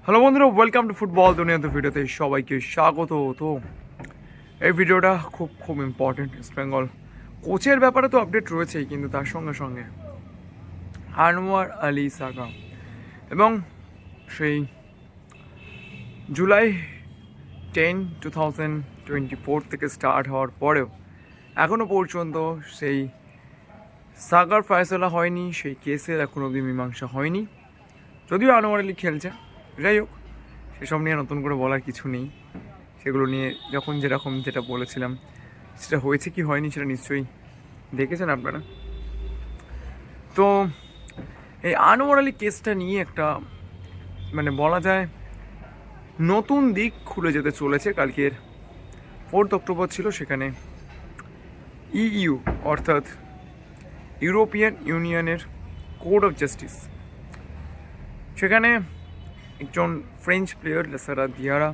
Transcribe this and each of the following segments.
Hello বন্ধুরা, welcome to football দুনিয়াতে ভিডিওতে সবাইকে স্বাগত। তো এই ভিডিওটা খুব ইম্পর্টেন্ট। ইস্ট বেঙ্গল কোচের ব্যাপারে তো আপডেট রয়েছেই, কিন্তু তার সঙ্গে সঙ্গে আনোয়ার আলী সাগা এবং সেই জুলাই 10, 2024 থেকে স্টার্ট হওয়ার পরেও এখনও পর্যন্ত সেই সাগার ফয়সলা হয়নি, সেই কেসের এখনও অবধি মীমাংসা হয়নি। যদিও আনোয়ার আলী খেলছে, যাই হোক সেসব নিয়ে নতুন করে বলার কিছু নেই। সেগুলো নিয়ে যখন যেটা বলেছিলাম সেটা হয়েছে কি হয়নি সেটা নিশ্চয়ই দেখেছেন আপনারা। তো এই আনোয়ার আলী কেসটা নিয়ে একটা বলা যায় নতুন দিক খুলে যেতে চলেছে। কালকের 4 অক্টোবর ছিল, সেখানে ইইউ অর্থাৎ ইউরোপিয়ান ইউনিয়নের কোড অফ জাস্টিস, সেখানে একজন ফ্রেঞ্চ প্লেয়ার লাসারা দিয়ারা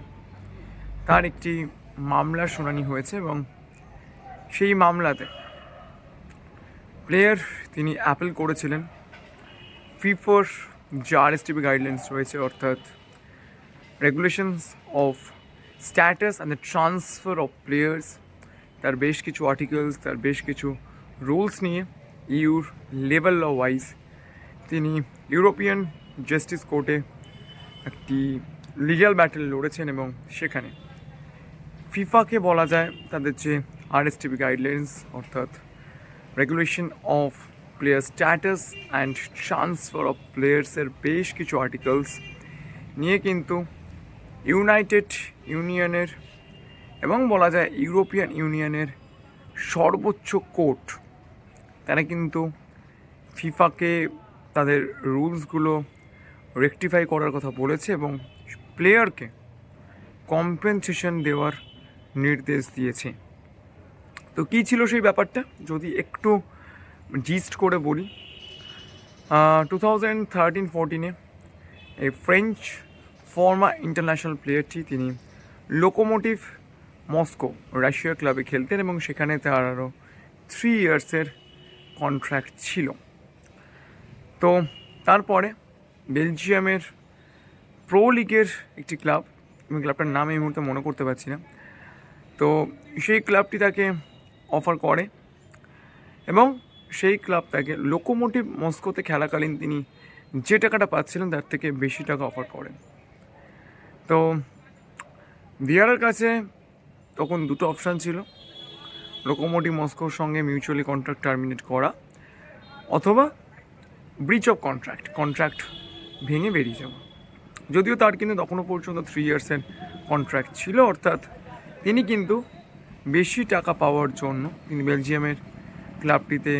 তার একটি মামলার শুনানি হয়েছে এবং সেই মামলাতে প্লেয়ার তিনি অ্যাপিল করেছিলেন ফিফার যে আরএসটিপি গাইডলাইন্স রয়েছে, অর্থাৎ regulations of status and the transfer of players, তার বেশ কিছু আর্টিকেলস, তার বেশ কিছু রুলস নিয়ে ইউর লেভেল ল ওয়াইজ তিনি ইউরোপিয়ান জাস্টিস কোর্টে একটি লিগ্যাল ব্যাটেল লড়েছেন এবং সেখানে ফিফাকে বলা যায় তাদের যে আরএসটিপি গাইডলাইন্স অর্থাৎ regulation of player status and transfer of প্লেয়ার্সের বেশ কিছু আর্টিকেলস নিয়ে কিন্তু ইউনাইটেড ইউনিয়নের এবং বলা যায় ইউরোপিয়ান ইউনিয়নের সর্বোচ্চ কোর্ট তারা কিন্তু ফিফাকে তাদের রুলসগুলো রেকটিফাই করার কথা বলেছে এবং প্লেয়ারকে কম্পেনসেশন দেওয়ার নির্দেশ দিয়েছে। তো কী ছিল সেই ব্যাপারটা যদি একটু জিস্ট করে বলি, 2013-14 এই ফ্রেঞ্চ ফর্মার ইন্টারন্যাশনাল প্লেয়ারটি তিনি লোকোমোটিভ মস্কো রাশিয়া ক্লাবে খেলতেন এবং সেখানে তার আরও 3 ইয়ার্সের কন্ট্রাক্ট ছিল। তো তারপরে বেলজিয়ামের প্রো লিগের একটি ক্লাব, আমি ক্লাবটার নাম এই মুহূর্তে মনে করতে পারছি না, তো সেই ক্লাবটি তাকে অফার করে এবং সেই ক্লাব তাকে লোকোমোটিভ মস্কোতে খেলাকালীন তিনি যে টাকাটা পাচ্ছিলেন তার থেকে বেশি টাকা অফার করেন। তো দিয়ারার কাছে তখন দুটো অপশান ছিল, লোকোমোটিভ মস্কোর সঙ্গে মিউচুয়ালি কন্ট্রাক্ট টার্মিনেট করা অথবা ব্রিচ অফ কন্ট্রাক্ট ভেঙে বেরিয়ে যাওয়া। যদিও তার কিন্তু তখনও পর্যন্ত 3 ইয়ার্সের কন্ট্রাক্ট ছিল, অর্থাৎ তিনি কিন্তু বেশি টাকা পাওয়ার জন্য তিনি বেলজিয়ামের ক্লাবটিতে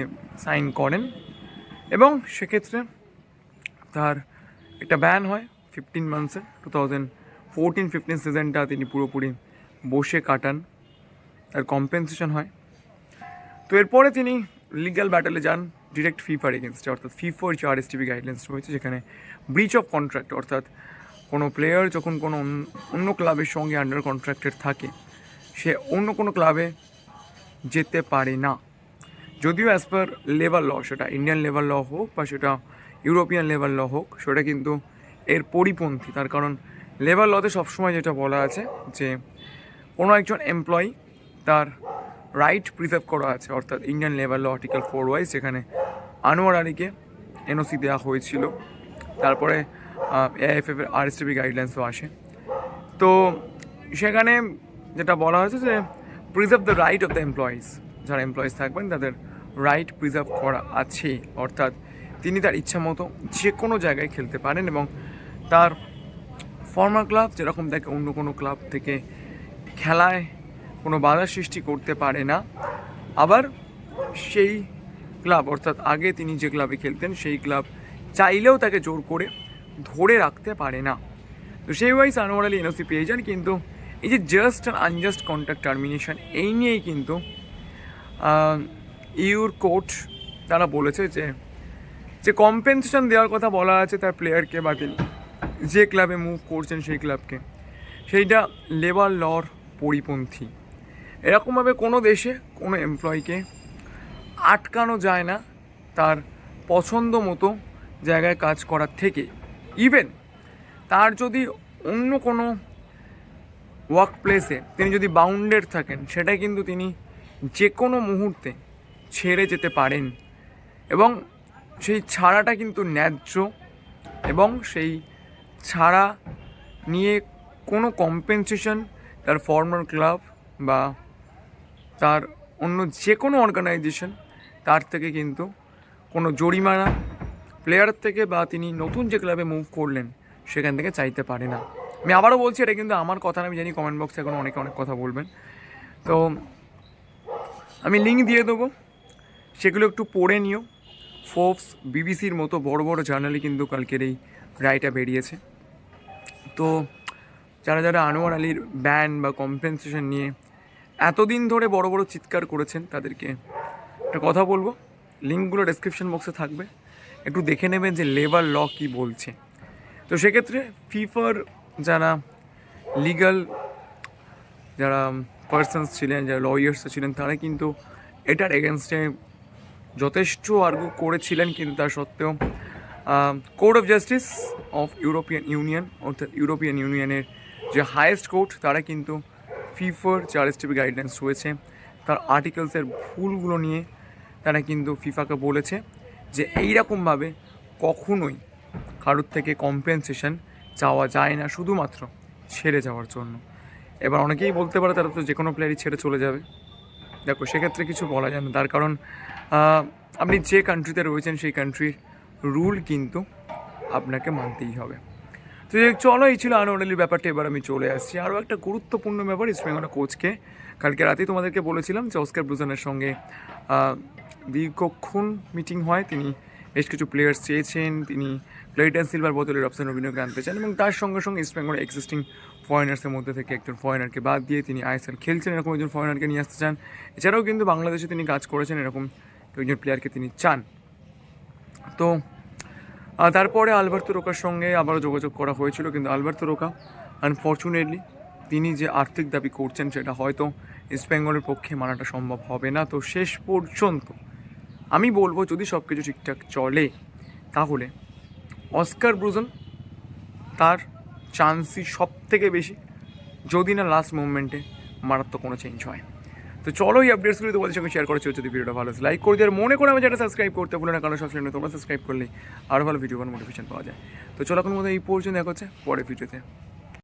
সাইন করেন এবং সেক্ষেত্রে তার একটা ব্যান হয় 15 মান্থসের। 2014-15 সিজনটা তিনি পুরোপুরি বসে কাটান, তার কম্পেনসেশন হয়। তো এরপরে তিনি লিগ্যাল ব্যাটেলে যান ডিরেক্ট ফিফার এগেনস্টে, অর্থাৎ ফিফার যে আরএসটিপি গাইডলাইন্স রয়েছে যেখানে ব্রিচ অফ কন্ট্রাক্ট, অর্থাৎ কোনো প্লেয়ার যখন কোনো অন্য ক্লাবের সঙ্গে আন্ডার কন্ট্রাক্টেড থাকে সে অন্য কোনো ক্লাবে যেতে পারে না। যদিও অ্যাজ পার লেবার ল, সেটা ইন্ডিয়ান লেবার ল হোক বা সেটা ইউরোপিয়ান লেবার ল হোক, সেটা কিন্তু এর পরিপন্থী। তার কারণ লেবার লতে সবসময় যেটা বলা আছে যে কোনো একজন এমপ্লয়ি তার রাইট প্রিজার্ভ করা আছে, অর্থাৎ Indian labour law article 4 wise যেখানে আনোয়ার আলীকে এনওসি দেওয়া হয়েছিল, তারপরে এআইএফএফ এর আরএসটিপি গাইডলাইন্সও আসে। তো সেখানে যেটা বলা হয়েছে যে preserve the right of the employees, যারা এমপ্লয়িজ থাকবেন তাদের রাইট প্রিজার্ভ করা আছে, অর্থাৎ তিনি তার ইচ্ছা মতো যে কোনো জায়গায় খেলতে পারেন এবং তার ফর্মার ক্লাব যেরকম তাকে অন্য কোনো ক্লাব থেকে খেলায় কোনো বাধা সৃষ্টি করতে পারে না, আবার সেই ক্লাব অর্থাৎ আগে তিনি যে ক্লাবে খেলতেন সেই ক্লাব চাইলেও তাকে জোর করে ধরে রাখতে পারে না। তো সেই ওয়াইজ আনোয়ার আলী এনওসি পেয়ে যান, কিন্তু এই যে just and unjust contract termination এই নিয়েই কিন্তু ইউর কোর্ট তারা বলেছে যে কম্পেনসেশন দেওয়ার কথা বলা আছে তার প্লেয়ারকে বা তিনি যে ক্লাবে মুভ করছেন সেই ক্লাবকে, সেইটা লেবার লর পরিপন্থী। এরকমভাবে কোনো দেশে কোনো এমপ্লয়িকে আটকানো যায় না তার পছন্দ মতো জায়গায় কাজ করার থেকে। ইভেন তার যদি অন্য কোনো ওয়ার্ক প্লেসে তিনি যদি বাউন্ডেড থাকেন, সেটা কিন্তু তিনি যে কোনো মুহূর্তে ছেড়ে যেতে পারেন, এবং সেই ছাড়াটা কিন্তু ন্যায্য, এবং সেই ছাড়া নিয়ে কোনো কম্পেনসেশন তার ফর্মার ক্লাব বা তার অন্য যে কোনো অর্গানাইজেশন তার থেকে কিন্তু কোনো জরিমানা প্লেয়ার থেকে বা তিনি নতুন যে ক্লাবে মুভ করলেন সেখান থেকে চাইতে পারে না। আমি আবারও বলছি, এটা কিন্তু আমার কথা না, আমি জানি কমেন্ট বক্সে এখন অনেকে অনেক কথা বলবেন, তো আমি লিঙ্ক দিয়ে দেবো, সেগুলো একটু পড়ে নিও। ফোর্বস, বিবিসির মতো বড় বড় জার্নালে কিন্তু কালকের এই রায়টা বেরিয়েছে। তো যারা যারা আনোয়ার আলীর ব্যান বা কম্পেনসেশন নিয়ে এতদিন ধরে বড় বড় চিৎকার করেছেন, তাদেরকে একটা কথা বলবো, লিঙ্কগুলো ডেসক্রিপশন বক্সে থাকবে, একটু দেখে নেবেন যে লেবার ল কী বলছে। তো সেক্ষেত্রে ফিফার যারা লিগাল যারা পার্সনস ছিলেন, যারা লয়ার্স ছিলেন, তারা কিন্তু এটার এগেনস্টে যথেষ্ট আর্গু করেছিলেন, কিন্তু তার সত্ত্বেও court of justice of European union, অর্থাৎ ইউরোপিয়ান ইউনিয়নের যে হায়েস্ট কোর্ট, তারা কিন্তু ফিফার যে আরএসটিপি গাইডলাইন্স রয়েছে তার আর্টিকেলসের ভুলগুলো নিয়ে তারা কিন্তু ফিফাকে বলেছে যে এইরকমভাবে কখনোই কারোর থেকে কম্পেনসেশন চাওয়া যায় না শুধুমাত্র ছেড়ে যাওয়ার জন্য। এবার অনেকেই বলতে পারে তারা তো যে কোনো প্লেয়ারই ছেড়ে চলে যাবে। দেখো, সেক্ষেত্রে কিছু বলা যায় না, তার কারণ আপনি যে কান্ট্রিতে রয়েছেন সেই কান্ট্রির রুল কিন্তু আপনাকে মানতেই হবে। তো চলো, এই ছিল আনোয়ার আলীর ব্যাপারটা। এবার আমি চলে আসছি আরও একটা গুরুত্বপূর্ণ ব্যাপার, ইস্টবেঙ্গলের কোচকে কালকে রাতেই তোমাদেরকে বলেছিলাম যে অস্কার ব্রুজনের সঙ্গে দীর্ঘক্ষণ মিটিং হয়, তিনি বেশ কিছু প্লেয়ার্স চেয়েছেন, তিনি ক্লেইটন সিলভার বদলে রবসন রবিনোকে আনতে চান, এবং তার সঙ্গে সঙ্গে ইস্টবেঙ্গলের এক্সিস্টিং ফরেনার্সের মধ্যে থেকে একজন ফরেনারকে বাদ দিয়ে তিনি আইএসএল খেলছেন এরকম একজন ফরেনারকে নিয়ে আসতে চান। এছাড়াও কিন্তু বাংলাদেশে তিনি কাজ করেছেন এরকম একজন প্লেয়ারকে তিনি চান। তো তারপরে আলবার্তো রোকার সঙ্গে আবারও যোগাযোগ করা হয়েছিল, কিন্তু আলবার্তো রোকা আনফর্চুনেটলি তিনি যে আর্থিক দাবি করছেন সেটা হয়তো ইস্টবেঙ্গলের পক্ষে মানাটা সম্ভব হবে না। তো শেষ পর্যন্ত আমি বলবো, যদি সব কিছু ঠিকঠাক চলে তাহলে অস্কার ব্রুজন তার চান্সই সব থেকে বেশি, যদি না লাস্ট মুভমেন্টে মারাত্মক কোনো চেঞ্জ হয়। তো চলো, এই আপডেটসগুলো তোমাদের সঙ্গে শেয়ার করেছি। যদি ভিডিওটা ভালো লাইক করে দেওয়ার মনে করে আমি যেটা সাবস্ক্রাইব করতে ভুলে না, কারণ সাবস্ক্রাইব তোমরা সাবস্ক্রাইব করলেই আরও ভালো ভিডিও নোটিফিকেশন পাওয়া যায়। তো চলো, এখন মধ্যে এই পর্যন্ত দেখা হচ্ছে পরের ভিডিওতে।